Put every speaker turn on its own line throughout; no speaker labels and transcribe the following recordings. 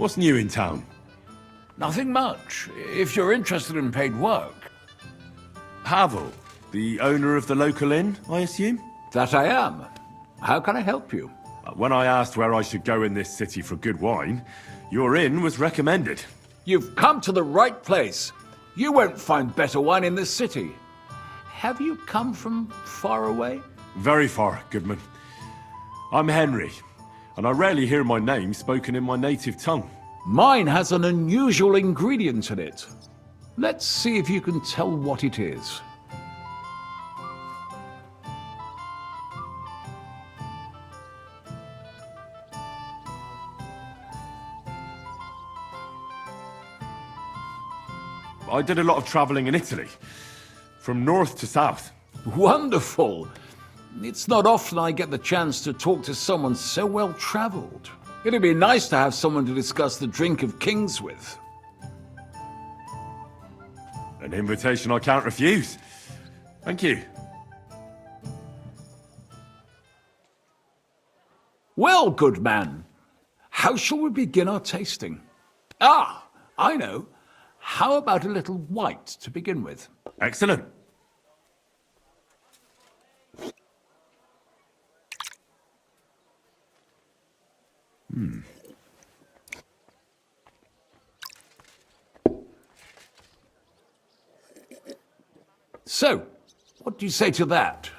What's new in town?
Nothing much, if you're interested in paid work.
Havel, the owner of the local inn, I assume?
That I am. How can I help you?
When I asked where I should go in this city for good wine, your inn was recommended.
You've come to the right place. You won't find better wine in this city. Have you come from far away?
Very far, Goodman. I'm Henry, and I rarely hear my name spoken in my native tongue.
Mine has an unusual ingredient in it. Let's see if you can tell what it is.
I did a lot of traveling in Italy, from north to south.
Wonderful! It's not often I get the chance to talk to someone so well-traveled. It'd be nice to have someone to discuss the drink of kings with.
An invitation I can't refuse. Thank you.
Well, good man, how shall we begin our tasting? Ah, I know. How about a little white to begin with?
Excellent.
So, what do you say to that?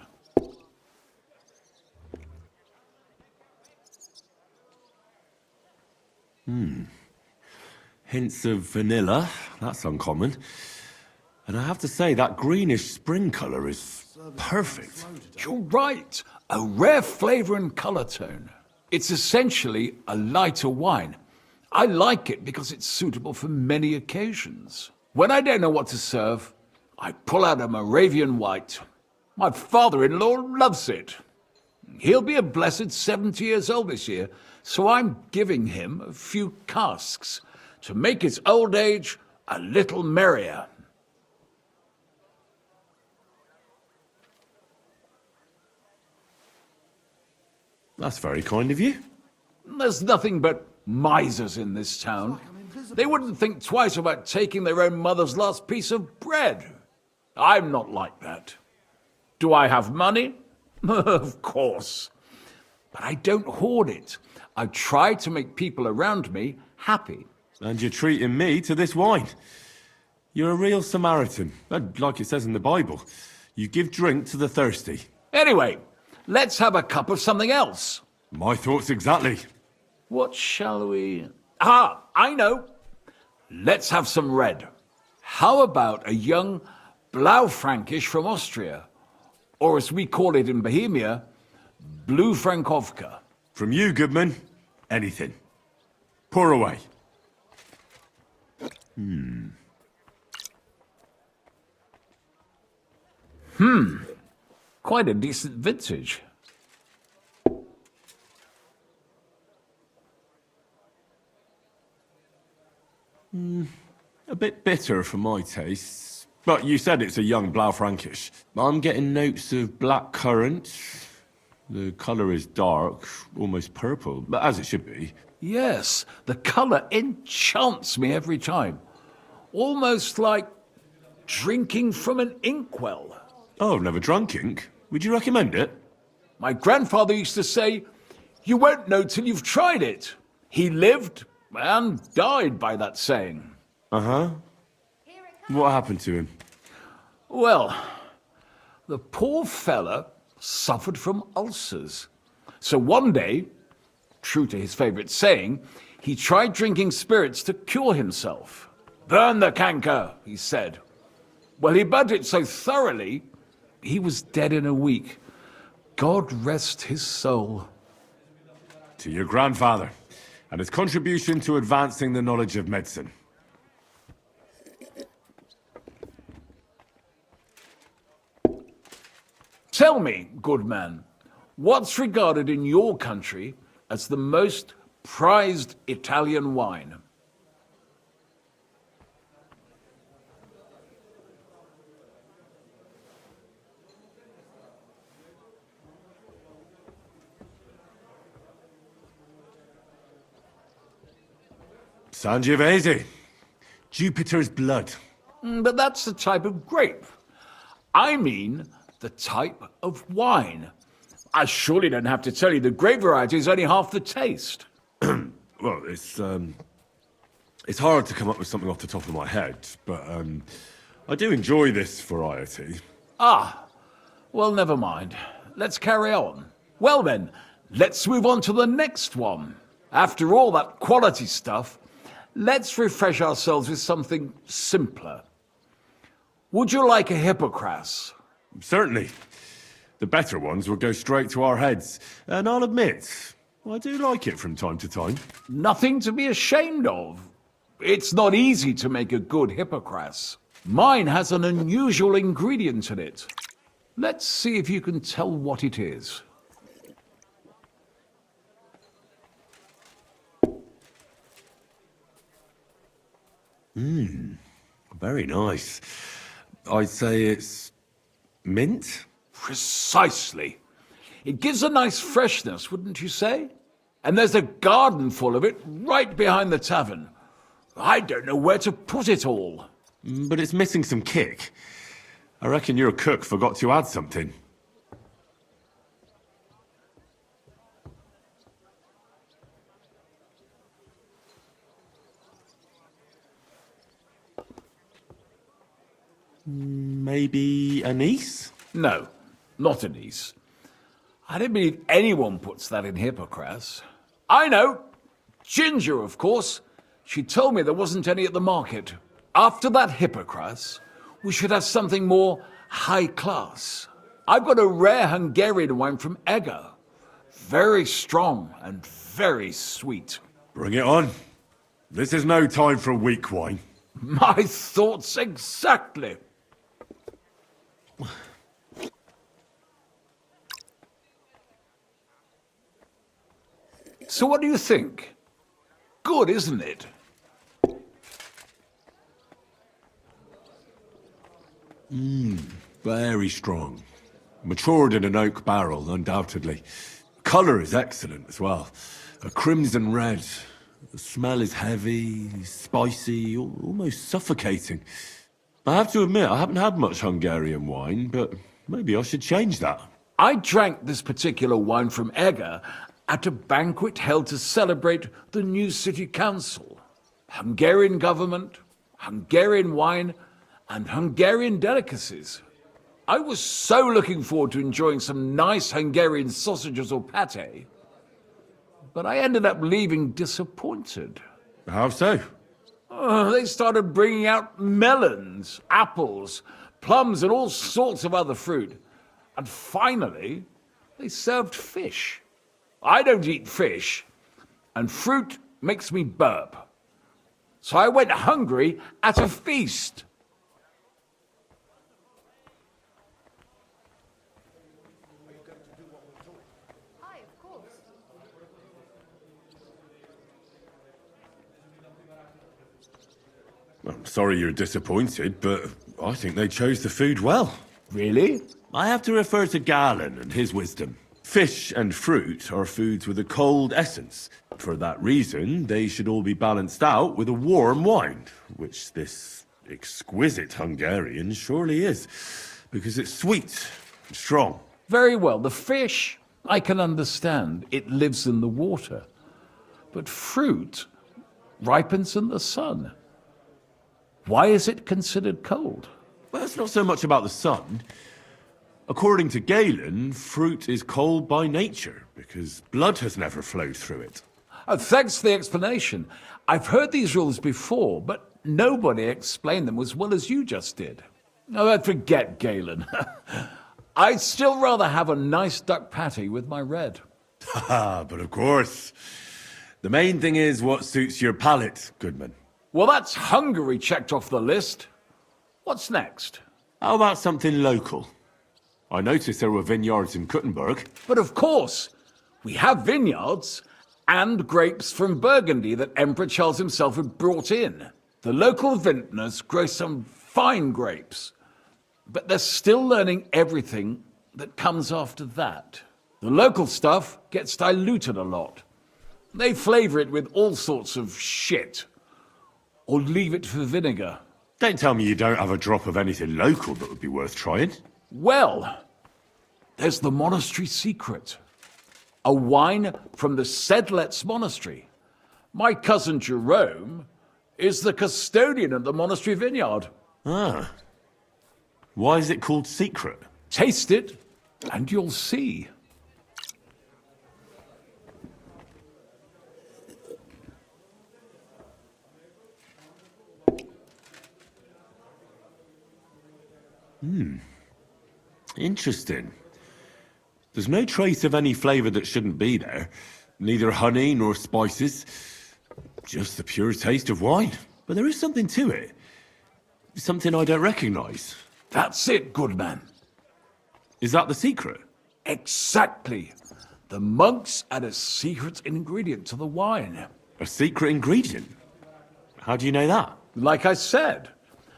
Hints of vanilla, that's uncommon. And I have to say, that greenish spring colour is perfect.
You're right. A rare flavor and color tone. It's essentially a lighter wine. I like it because it's suitable for many occasions. When I don't know what to serve, I pull out a Moravian white. My father-in-law loves it. He'll be a blessed 70 years old this year, so I'm giving him a few casks to make his old age a little merrier.
That's very kind of you.
There's nothing but misers in this town. They wouldn't think twice about taking their own mother's last piece of bread. I'm not like that. Do I have money? Of course. But I don't hoard it. I try to make people around me happy.
And you're treating me to this wine. You're a real Samaritan, like it says in the Bible. You give drink to the thirsty.
Anyway, let's have a cup of something else.
My thoughts exactly.
What shall we... Ah, I know. Let's have some red. How about a young Blaufrankish from Austria? Or as we call it in Bohemia, Blauwfrankovka.
From you, Goodman, anything. Pour away.
Quite a decent vintage.
A bit bitter for my tastes. But you said it's a young Blaufränkisch. I'm getting notes of black currant. The colour is dark, almost purple, but as it should be.
Yes, the color enchants me every time. Almost like drinking from an inkwell.
Oh, I've never drunk ink. Would you recommend it?
My grandfather used to say, you won't know till you've tried it. He lived and died by that saying.
Uh-huh. What happened to him?
Well, the poor fella suffered from ulcers. So one day, true to his favorite saying, he tried drinking spirits to cure himself. Burn the canker, he said. Well, he burnt it so thoroughly, he was dead in a week. God rest his soul.
To your grandfather, and his contribution to advancing the knowledge of medicine.
Tell me, good man, what's regarded in your country as the most prized Italian wine?
Sangiovese. Jupiter's blood.
But that's the type of grape. I mean the type of wine. I surely don't have to tell you the grape variety is only half the taste.
Well, it's hard to come up with something off the top of my head, but I do enjoy this variety.
Ah, well, never mind. Let's carry on. Well then, let's move on to the next one. After all that quality stuff, let's refresh ourselves with something simpler. Would you like a hippocras?
Certainly. The better ones will go straight to our heads, and I'll admit, I do like it from time to time.
Nothing to be ashamed of. It's not easy to make a good hippocras. Mine has an unusual ingredient in it. Let's see if you can tell what it is.
Very nice. I'd say it's mint?
Precisely. It gives a nice freshness, wouldn't you say? And there's a garden full of it right behind the tavern. I don't know where to put it all.
But it's missing some kick. I reckon your cook forgot to add something. Maybe anise?
No, not anise. I don't believe anyone puts that in hippocras. I know. Ginger, of course. She told me there wasn't any at the market. After that hippocras, we should have something more high class. I've got a rare Hungarian wine from Égera. Very strong and very sweet.
Bring it on. This is no time for weak wine.
My thoughts exactly. So what do you think? Good, isn't it?
Very strong. Matured in an oak barrel, undoubtedly. Colour is excellent as well. A crimson red. The smell is heavy, spicy, almost suffocating. I have to admit, I haven't had much Hungarian wine, but maybe I should change that.
I drank this particular wine from Égera at a banquet held to celebrate the new city council. Hungarian government, Hungarian wine, and Hungarian delicacies. I was so looking forward to enjoying some nice Hungarian sausages or pate, but I ended up leaving disappointed.
How so?
They started bringing out melons, apples, plums, and all sorts of other fruit. And finally, they served fish. I don't eat fish, and fruit makes me burp. So I went hungry at a feast.
I'm sorry you're disappointed, but I think they chose the food well.
Really?
I have to refer to Galen and his wisdom. Fish and fruit are foods with a cold essence. For that reason, they should all be balanced out with a warm wine, which this exquisite Hungarian surely is, because it's sweet and strong.
Very well. The fish, I can understand. It lives in the water. But fruit ripens in the sun. Why is it considered cold?
Well, it's not so much about the sun. According to Galen, fruit is cold by nature, because blood has never flowed through it.
Thanks for the explanation. I've heard these rules before, but nobody explained them as well as you just did. Oh, forget Galen. I'd still rather have a nice duck patty with my red.
Haha, but of course. The main thing is what suits your palate, Goodman.
Well, that's Hungary checked off the list. What's next?
How about something local? I noticed there were vineyards in Kuttenberg.
But of course, we have vineyards and grapes from Burgundy that Emperor Charles himself had brought in. The local vintners grow some fine grapes, but they're still learning everything that comes after that. The local stuff gets diluted a lot. They flavor it with all sorts of shit. or leave it for vinegar?
Don't tell me you don't have a drop of anything local that would be worth trying.
Well, there's the monastery secret. A wine from the Седлеца monastery. My cousin Jerome is the custodian of the monastery vineyard.
Ah. Why is it called secret?
Taste it, and you'll see.
Interesting. There's no trace of any flavour that shouldn't be there. Neither honey nor spices. Just the pure taste of wine. But there is something to it. Something I don't recognise.
That's it, good man.
Is that the secret?
Exactly. The monks add a secret ingredient to the wine.
A secret ingredient? How do you know that?
Like I said,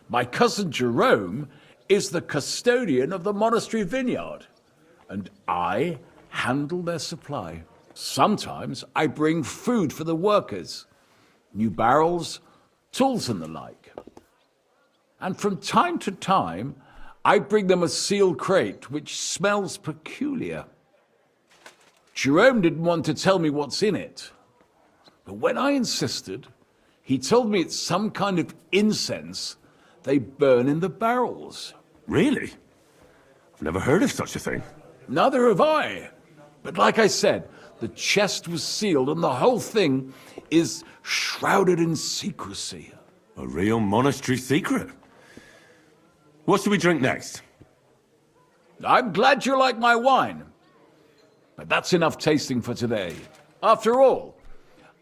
my cousin Jerome is the custodian of the monastery vineyard, and I handle their supply. Sometimes I bring food for the workers, new barrels, tools and the like. And from time to time, I bring them a sealed crate which smells peculiar. Jerome didn't want to tell me what's in it, but when I insisted, he told me it's some kind of incense they burn in the barrels.
Really? I've never heard of such a thing.
Neither have I. But like I said, the chest was sealed and the whole thing is shrouded in secrecy.
A real monastery secret. What should we drink next?
I'm glad you like my wine. But that's enough tasting for today. After all,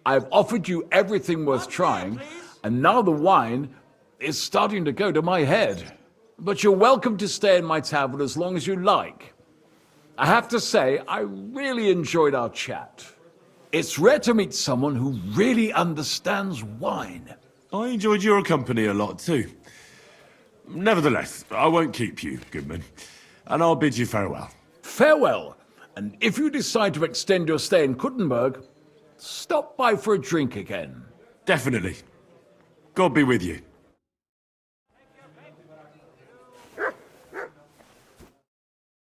I've offered you everything worth trying, and now the wine is starting to go to my head. But you're welcome to stay in my tavern as long as you like. I have to say, I really enjoyed our chat. It's rare to meet someone who really understands wine.
I enjoyed your company a lot too. Nevertheless, I won't keep you, Goodman, and I'll bid you farewell.
Farewell, and if you decide to extend your stay in Kuttenberg, stop by for a drink again.
Definitely. God be with you.